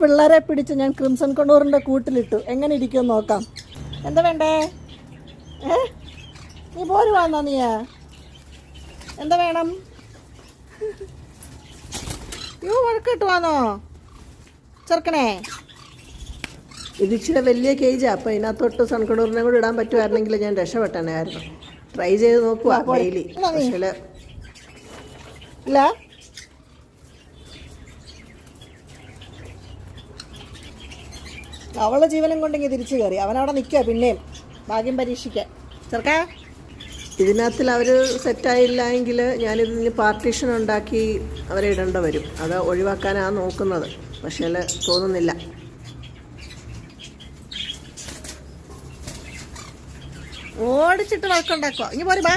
പിള്ളേരെ പിടിച്ച് ഞാൻ ക്രിംസൺ കണ്ണൂറിൻ്റെ കൂട്ടിലിട്ടു. എങ്ങനെ ഇരിക്കുമെന്ന് നോക്കാം. എന്താ വേണ്ടേ? നീ പോരുവാന്നോ? നീ എന്താ വേണം? വഴക്കിട്ടുവാന്നോ ചെറുക്കണേ? ഇത് ഇച്ചിരി വലിയ കേജാണ്. അപ്പം ഇതിനകത്തോട്ട് സൺകണ്ണൂറിനെ കൂടെ ഇടാൻ പറ്റുമായിരുന്നെങ്കിൽ ഞാൻ രക്ഷപ്പെട്ടനായിരുന്നു. ട്രൈ ചെയ്ത് നോക്കുക ഡെയിലി. പക്ഷേ ഇല്ല, അവളെ ജീവനം കൊണ്ടെങ്കിൽ തിരിച്ചു കയറി. അവനവിടെ നിൽക്കുക പിന്നെയും ഭാഗ്യം പരീക്ഷിക്കാൻ. ചെറുക്കാ, ഇതിനകത്തിൽ അവർ സെറ്റായില്ല എങ്കിൽ ഞാനിതിന് പാർട്ടീഷൻ ഉണ്ടാക്കി അവരെ ഇടേണ്ട വരും. അത് ഒഴിവാക്കാനാണ് നോക്കുന്നത്. പക്ഷേ തോന്നുന്നില്ല. ഓടിച്ചിട്ട് വഴക്കുണ്ടാക്കുക. ഇനി പോരി ബാ.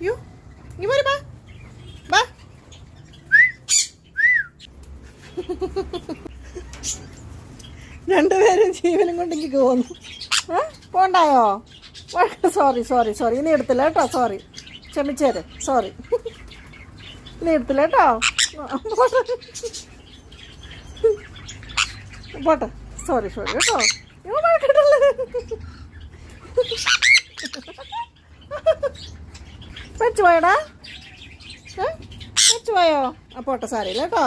യോ ഇനി പോരി ബാ ബാ. രണ്ടുപേരും ജീവനും കൊണ്ടെങ്കിൽ പോന്നു. പോണ്ടായോ? Sorry sorry sorry. ഇനി എടുത്തില്ല കേട്ടോ. സോറി, ക്ഷമിച്ചേര്. സോറി, ഇനി എടുത്തില്ല കേട്ടോ. പോട്ടെ. സോറി സോറി കേട്ടോ. വെച്ചു പോയടാ. വെച്ചു പോയോ? പോട്ടെ, സാരില്ല കേട്ടോ.